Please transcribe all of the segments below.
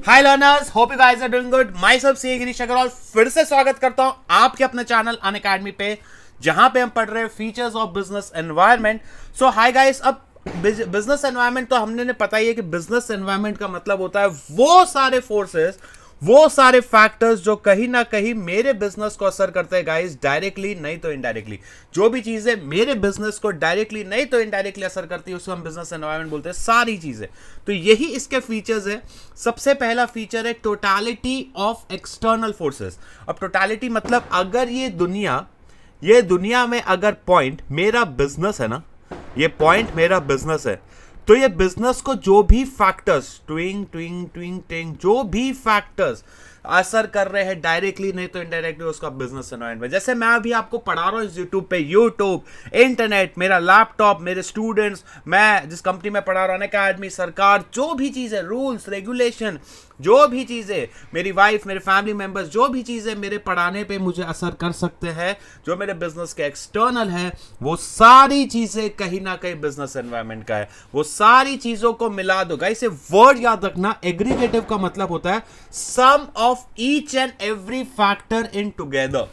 Hi learners, hope you guys are doing good. Myself C Girish Agrawal फिर से स्वागत करता हूं आपके अपने चैनल अनअकैडमी पे, जहां पे हम पढ़ रहे हैं features of business environment. So hi guys, अब बिजनेस एनवायरनमेंट तो हमने पता ही है कि बिजनेस एनवायरनमेंट का मतलब होता है वो सारे फोर्सेस, वो सारे फैक्टर्स जो कहीं ना कहीं मेरे बिजनेस को असर करते हैं गाइस, डायरेक्टली नहीं तो इनडायरेक्टली। जो भी चीजें मेरे बिजनेस को डायरेक्टली नहीं तो इनडायरेक्टली असर करती है उसको हम बिजनेस एनवायरनमेंट बोलते हैं, सारी चीजें। तो यही इसके फीचर्स है। सबसे पहला फीचर है टोटालिटी ऑफ एक्सटर्नल फोर्सेस। अब टोटालिटी मतलब अगर ये दुनिया में अगर पॉइंट मेरा बिजनेस है ना, ये पॉइंट मेरा बिजनेस है, तो ये बिजनेस को जो भी फैक्टर्स ट्विंग जो भी फैक्टर्स असर कर रहे हैं डायरेक्टली नहीं तो इनडायरेक्टली उसका बिजनेस एनवायरनमेंट। जैसे मैं अभी आपको पढ़ा रहा हूँ यूट्यूब पे, इंटरनेट, मेरा लैपटॉप, मेरे स्टूडेंट्स, मैं जिस कंपनी में पढ़ा रहा हूँ अनअकैडमी, सरकार, जो भी चीजें, रूल्स रेगुलेशन, जो भी चीजें, मेरी वाइफ, मेरे फैमिली मेंबर्स, जो भी चीजें मेरे पढ़ाने पे मुझे असर कर सकते हैं, जो मेरे बिजनेस के एक्सटर्नल है, वो सारी चीजें कहीं ना कहीं बिजनेस एनवायरनमेंट का है। वो सारी चीजों को मिला दो गाइस। ये वर्ड याद रखना, एग्रीगेटिव का मतलब होता है sum of each and every factor in together.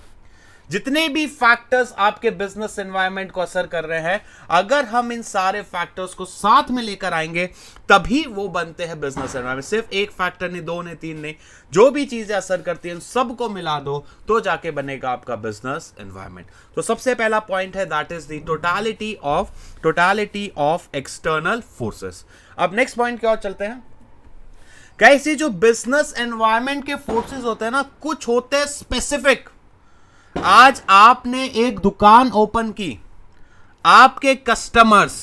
जितने भी फैक्टर्स आपके बिजनेस एनवायरनमेंट को असर कर रहे हैं, अगर हम इन सारे फैक्टर्स को साथ में लेकर आएंगे तभी वो बनते हैं बिजनेस एनवायरनमेंट। सिर्फ एक फैक्टर नहीं, दो नहीं, तीन नहीं, जो भी चीजें असर करती हैं सबको मिला दो तो जाके बनेगा आपका बिजनेस एनवायरनमेंट। तो सबसे पहला पॉइंट है that is the totality of external forces. अब नेक्स्ट पॉइंट की ओर चलते हैं। कैसे जो बिजनेस एनवायरनमेंट के फोर्सेस होते हैं ना, कुछ होते हैं स्पेसिफिक। आज आपने एक दुकान ओपन की, आपके कस्टमर्स,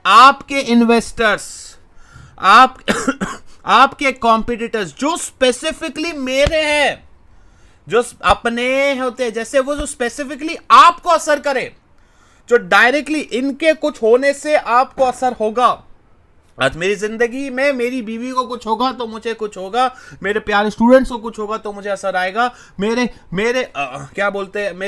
आपके इन्वेस्टर्स, आपके कॉम्पिटिटर्स जो स्पेसिफिकली मेरे हैं, जो अपने होते हैं, जैसे वो जो स्पेसिफिकली आपको असर करे, जो डायरेक्टली इनके कुछ होने से आपको असर होगा। आज मेरी जिंदगी में मेरी बीवी को कुछ होगा तो मुझे कुछ होगा, मेरे प्यारे स्टूडेंट्स को कुछ होगा तो मुझे असर आएगा, मेरे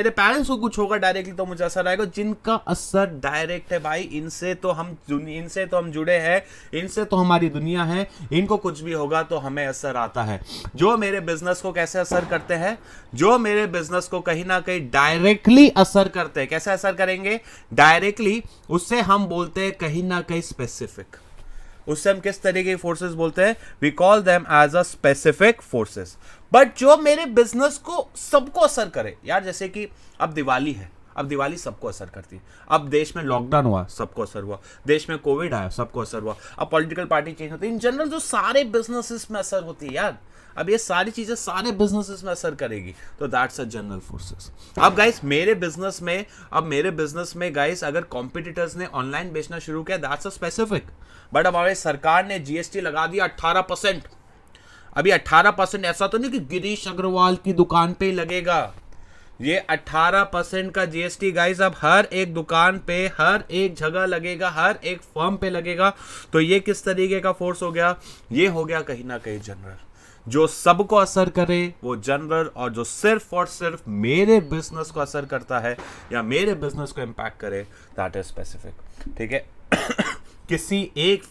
पेरेंट्स को कुछ होगा डायरेक्टली तो मुझे असर आएगा। जिनका असर डायरेक्ट है भाई, इनसे तो हम जुड़े हैं, इनसे तो हमारी दुनिया है, इनको कुछ भी होगा तो हमें असर आता है। जो मेरे बिजनेस को कैसे असर करते हैं, जो मेरे बिजनेस को कहीं ना कहीं डायरेक्टली असर करते हैं, कैसे असर करेंगे डायरेक्टली, उससे हम बोलते हैं कहीं ना कहीं स्पेसिफिक। उससे हम किस तरीके की फोर्सेस बोलते हैं? We call them as a specific forces. But जो मेरे बिजनेस को सबको असर करे यार, जैसे कि अब दिवाली है, अब दिवाली सबको असर करती है। अब देश में लॉकडाउन हुआ, सबको असर हुआ। देश में कोविड आया, सबको असर हुआ। अब पॉलिटिकल पार्टी चेंज होती है। इन जनरल जो सारे बिजनेसेस में असर होती है यार, अब ये सारी चीजें सारे बिजनेसेस में असर करेगी, तो दैट्स अ जनरल फोर्सेस। अब गाइस मेरे बिजनेस में गाइस अगर कॉम्पिटिटर्स ने ऑनलाइन बेचना शुरू किया, दैट्स अ स्पेसिफिक। बट अब हमारी सरकार ने जीएसटी लगा दिया 18%। अभी 18% ऐसा तो नहीं कि गिरीश अग्रवाल की दुकान पे ही लगेगा। ये 18% का जीएसटी गाइस अब हर एक दुकान पे, हर एक जगह लगेगा, हर एक फर्म पे लगेगा। तो ये किस तरीके का फोर्स हो गया? ये हो गया कहीं ना कहीं जनरल। जो सबको असर करे वो जनरल, और जो सिर्फ और सिर्फ मेरे बिजनेस को असर करता है या मेरे बिजनेस को इंपैक्ट करे, दैट इज स्पेसिफिक। ठीक है। किसी एक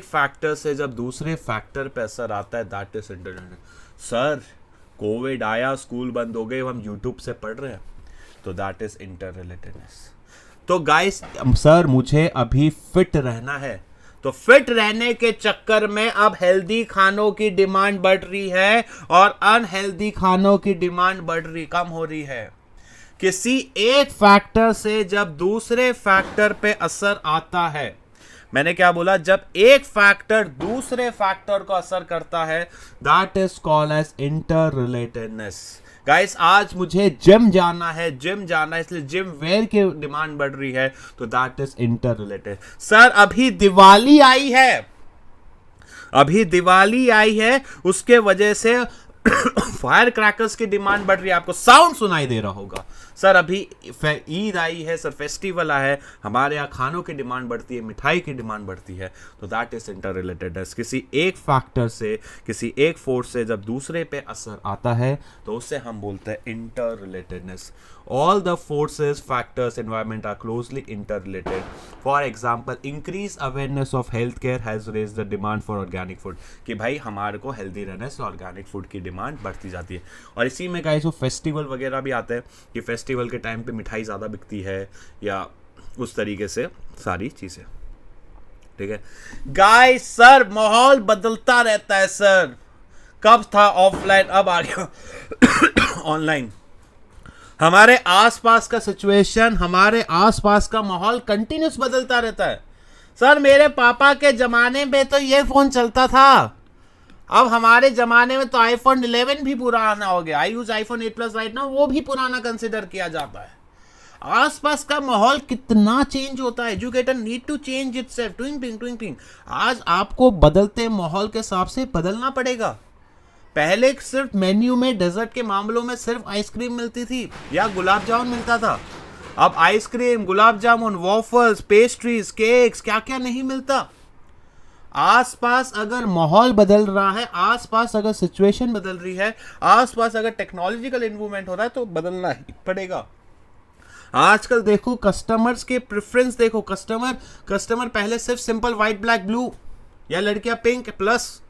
फैक्टर से जब दूसरे फैक्टर पे असर आता है, that is internet. Sir Covid आया, स्कूल बंद हो गए, हम यूट्यूब से पढ़ रहे हैं, तो दैट इज इंटर रिलेटेडनेस। तो गाइस सर मुझे अभी फिट रहना है, तो फिट रहने के चक्कर में अब हेल्दी खानों की डिमांड बढ़ रही है और अनहेल्दी खानों की डिमांड कम हो रही है। किसी एक फैक्टर से जब दूसरे फैक्टर पे असर आता है, मैंने क्या बोला? जब एक फैक्टर दूसरे फैक्टर को असर करता है, that is called as interrelatedness. Guys आज मुझे जिम जाना है, इसलिए जिम वेयर की डिमांड बढ़ रही है, तो that is inter related. Sir अभी दिवाली आई है, उसके वजह से फायर क्रैकर्स की डिमांड बढ़ रही है। आपको साउंड सुनाई दे रहा होगा, सर अभी ईद आई है सर, फेस्टिवल आया है, हमारे यहाँ खानों की डिमांड बढ़ती है, मिठाई की डिमांड बढ़ती है, तो दैट इज इंटर रिलेटेडनेस। किसी एक फैक्टर से, किसी एक फोर्स से जब दूसरे पे असर आता है तो उससे हम बोलते हैं interrelatedness. All the forces, factors, environment are closely interrelated. For example, increase awareness of health care has raise the demand for organic food, कि भाई हमारे को हेल्दी रहने से ऑर्गेनिक फूड की डिमांड बढ़ती जाती है। और इसी में गाइस वो फेस्टिवल वगैरह भी आते हैं कि फेस्टिवल के टाइम पे मिठाई ज़्यादा बिकती है या उस तरीके से सारी चीज़ें, ठीक है गाइस। सर माहौल बदलता रहता है सर, कब था ऑफलाइन अब आ गया ऑनलाइन। हमारे आसपास का सिचुएशन, हमारे आसपास का माहौल कंटिन्यूस बदलता रहता है सर। मेरे पापा के जमाने में तो ये फोन चलता था, अब हमारे जमाने में तो आईफोन 11 भी पुराना हो गया। आई यूज आईफोन 8 प्लस राइट ना, वो भी पुराना कंसिडर किया जाता है। आसपास का माहौल कितना चेंज होता है। Educator need to change itself. ट्विंग। आज आपको बदलते माहौल के हिसाब से बदलना पड़ेगा। पहले सिर्फ मेन्यू में डेजर्ट के मामलों में सिर्फ आइसक्रीम मिलती थी या गुलाब जामुन मिलता था, अब ice cream, gulab jamun, waffles, pastries, cakes, क्या क्या नहीं मिलता। आसपास अगर माहौल बदल रहा है, आसपास अगर सिचुएशन बदल रही है, आसपास अगर टेक्नोलॉजिकल इन्वॉल्वमेंट हो रहा है तो बदलना ही पड़ेगा। आजकल देखो कस्टमर्स के प्रेफरेंस देखो, कस्टमर पहले सिर्फ सिंपल व्हाइट ब्लैक ब्लू या लड़कियां पिंक प्लस,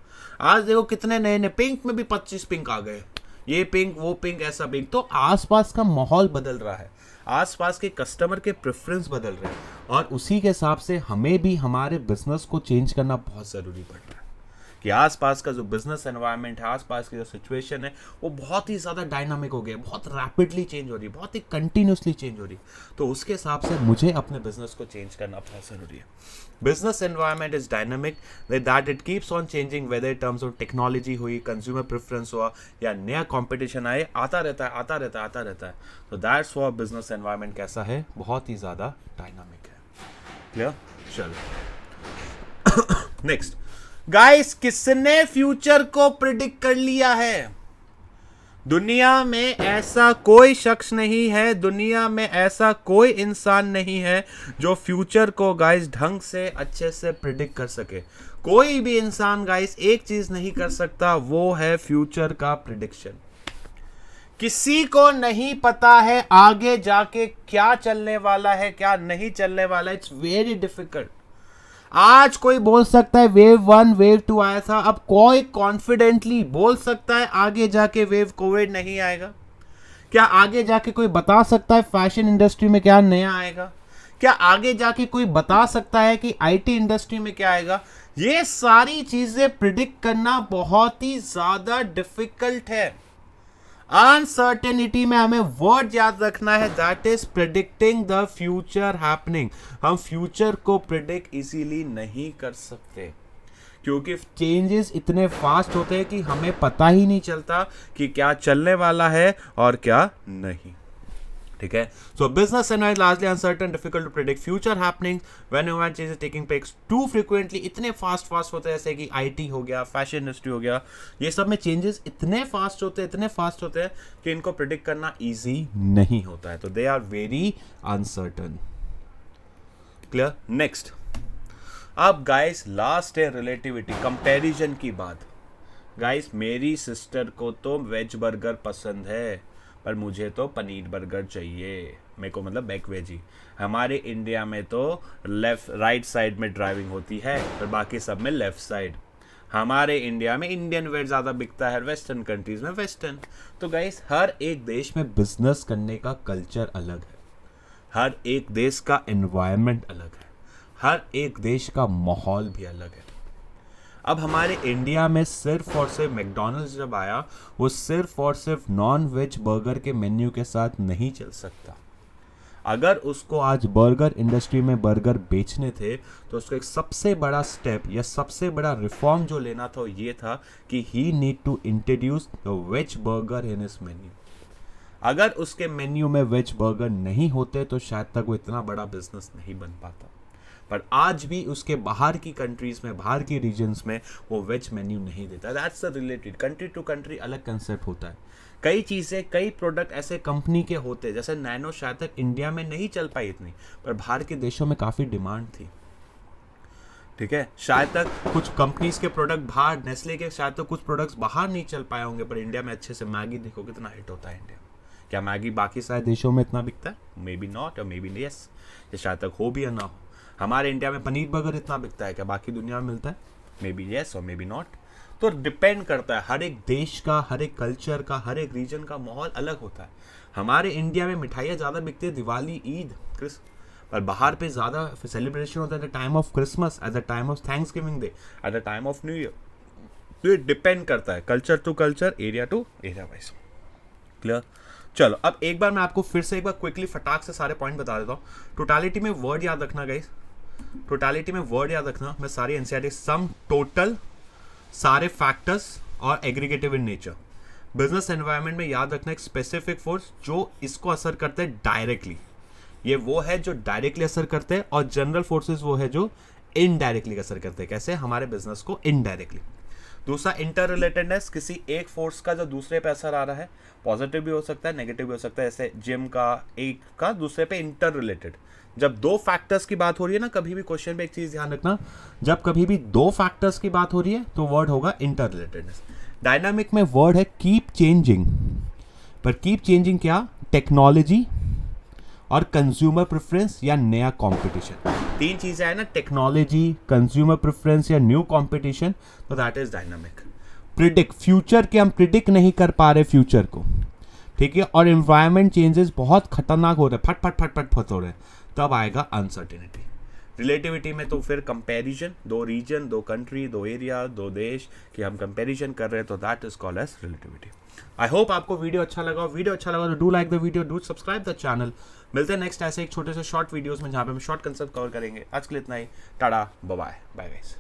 आज देखो कितने नए नए पिंक में भी 25 पिंक आ गए, ये पिंक वो पिंक ऐसा पिंक। तो आसपास का माहौल बदल रहा है, आसपास के कस्टमर के प्रेफरेंस बदल रहे हैं, और उसी के हिसाब से हमें भी हमारे बिजनेस को चेंज करना बहुत ज़रूरी पड़ रहा है कि आसपास का जो बिजनेस एनवायरनमेंट है, आसपास की जो सिचुएशन है वो बहुत ही ज़्यादा डायनामिक हो गया, बहुत रैपिडली चेंज हो रही है, बहुत ही कंटिन्यूसली चेंज हो रही है। तो उसके हिसाब से मुझे अपने बिजनेस को चेंज करना बहुत ज़रूरी है। Business environment is dynamic, that it keeps on changing, whether terms of technology हुई, कंज्यूमर प्रेफरेंस हुआ या नया कॉम्पिटिशन आए, आता रहता है। तो दैट्स व्हाई बिजनेस एनवायरनमेंट कैसा है, बहुत ही ज़्यादा डायनामिक है। क्लियर? चलो नेक्स्ट गाइस, किसने फ्यूचर को प्रिडिक्ट कर लिया है? दुनिया में ऐसा कोई शख्स नहीं है, दुनिया में ऐसा कोई इंसान नहीं है जो फ्यूचर को गाइस ढंग से अच्छे से प्रिडिक्ट कर सके। कोई भी इंसान गाइस एक चीज नहीं कर सकता, वो है फ्यूचर का प्रिडिक्शन। किसी को नहीं पता है आगे जाके क्या चलने वाला है, क्या नहीं चलने वाला है। It's very difficult. आज कोई बोल सकता है वेव 1 वेव 2 आया था, अब कोई कॉन्फिडेंटली बोल सकता है आगे जाके वेव कोविड नहीं आएगा? क्या आगे जाके कोई बता सकता है फैशन इंडस्ट्री में क्या नया आएगा? क्या आगे जाके कोई बता सकता है कि आईटी इंडस्ट्री में क्या आएगा? ये सारी चीजें प्रिडिक्ट करना बहुत ही ज्यादा डिफिकल्ट है। अनसर्टेनिटी में हमें वर्ड याद रखना है, that is predicting the future happening. हम फ्यूचर को प्रिडिक्ट इजीली नहीं कर सकते क्योंकि चेंजेस इतने फास्ट होते हैं कि हमें पता ही नहीं चलता कि क्या चलने वाला है और क्या नहीं। ठीक है, so business environment largely uncertain, difficult to predict future happening when environment changes taking place too frequently. इतने फास्ट होते हैं जैसे कि आईटी हो गया, फैशन इंडस्ट्री हो गया, ये सब में चेंजेस इतने फास्ट होते हैं कि इनको प्रेडिक्ट करना इजी नहीं होता है। तो they are very uncertain. Clear? Next, अब गाइस लास्ट है रिलेटिविटी, कंपैरिजन की बात। गाइस मेरी सिस्टर को तो वेज बर्गर पसंद है पर मुझे तो पनीर बर्गर चाहिए, मेरे को मतलब बैक वेजी। हमारे इंडिया में तो राइट साइड में ड्राइविंग होती है पर बाकी सब में लेफ्ट साइड। हमारे इंडिया में इंडियन वेयर ज़्यादा बिकता है, वेस्टर्न कंट्रीज में वेस्टर्न। तो गाइस हर एक देश में बिजनेस करने का कल्चर अलग है, हर एक देश का एनवायरनमेंट अलग है, हर एक देश का माहौल भी अलग है। अब हमारे इंडिया में सिर्फ और सिर्फ मैकडॉनल्ड्स जब आया, वो सिर्फ और सिर्फ नॉन वेज बर्गर के मेन्यू के साथ नहीं चल सकता। अगर उसको आज बर्गर इंडस्ट्री में बर्गर बेचने थे तो उसको एक सबसे बड़ा स्टेप या सबसे बड़ा रिफॉर्म जो लेना था ये था कि he need to introduce the veg burger in his menu. अगर उसके मेन्यू में वेज बर्गर नहीं होते तो शायद तक वो इतना बड़ा बिजनेस नहीं बन पाता। पर आज भी उसके बाहर की कंट्रीज में, बाहर की रीजन्स में वो वेज मेन्यू नहीं देता। That's the related, country to country अलग कंसेप्ट होता है। कई चीज़ें, कई प्रोडक्ट ऐसे कंपनी के होते हैं, जैसे नैनो शायद तक इंडिया में नहीं चल पाई इतनी, पर बाहर के देशों में काफ़ी डिमांड थी। ठीक है, शायद तक कुछ कंपनीज के प्रोडक्ट बाहर, नेस्ले के शायद तक कुछ प्रोडक्ट्स बाहर नहीं चल पाए होंगे, पर इंडिया में अच्छे से मैगी देखो कितना हिट होता है इंडिया में। क्या मैगी बाकी सारे देशों में इतना बिकता है? मे बी नॉट और मे बी यस, ये शायद तक हो भी या ना हो। हमारे इंडिया में पनीर बर्गर इतना बिकता है, क्या बाकी दुनिया में मिलता है? मे बी यस और मे बी नॉट। तो डिपेंड करता है, हर एक देश का, हर एक कल्चर का, हर एक रीजन का माहौल अलग होता है। हमारे इंडिया में मिठाइयाँ ज़्यादा बिकती है दिवाली, ईद, पर बाहर पे ज़्यादा सेलिब्रेशन होता है at the time of Christmas, at the time of Thanksgiving day, at the time of new year. तो ये डिपेंड करता है culture to culture, area to area wise. Clear? चलो अब एक बार मैं आपको फिर से एक बार क्विकली फटाक से सारे पॉइंट बता देता हूँ। टोटालिटी में वर्ड याद रखना गाइस, टोटालिटी में वर्ड याद रखना। मैं सारी एनसीईआरटी, सम, टोटल, सारे फैक्टर्स और aggregative in nature. Business environment में याद रखना एक स्पेसिफिक फोर्स जो इसको असर करते हैं डायरेक्टली, ये वो है जो डायरेक्टली असर करते हैं, और जनरल फोर्सेस वो है जो इनडायरेक्टली असर करते हैं। कैसे? हमारे बिजनेस को इनडायरेक्टली। दूसरा इंटर रिलेटेडनेस, किसी एक फोर्स का जो दूसरे पे असर आ रहा है, पॉजिटिव भी हो सकता है, नेगेटिव भी हो सकता है। जैसे जिम का एक का दूसरे पे इंटर रिलेटेड। जब दो फैक्टर्स की बात हो रही है ना, कभी भी क्वेश्चन में एक चीज ध्यान रखना, जब कभी भी दो फैक्टर्स की बात हो रही है तो वर्ड होगा इंटर रिलेटेडनेस। डायनामिक में वर्ड है कीप चेंजिंग, पर कीप चेंजिंग क्या? टेक्नोलॉजी और कंज्यूमर प्रेफरेंस या नया कंपटीशन। तीन चीजें है ना, टेक्नोलॉजी, कंज्यूमर प्रेफरेंस या न्यू कंपटीशन, तो that is dynamic. Predict, future के हम प्रिडिक्ट नहीं कर पा रहे फ्यूचर को, ठीक है, और एनवायरमेंट चेंजेस बहुत खतरनाक हो रहे हैं, फट फट फट फट फट हो रहे हैं, तब आएगा अनसर्टेनिटी। रिलेटिविटी में तो फिर कंपैरिजन, दो रीजन, दो कंट्री, दो एरिया, दो देश की हम कंपैरिजन कर रहे हैं, तो that is called as relativity. I hope आपको वीडियो अच्छा लगा। वीडियो अच्छा लगा तो do like the video, do subscribe the channel. मिलते हैं नेक्स्ट ऐसे एक छोटे से शॉर्ट वीडियोस में, जहाँ पे हम शॉर्ट कंसेप्ट कवर करेंगे। आज के लिए इतना ही, टाटा, बाय बाय गाइस।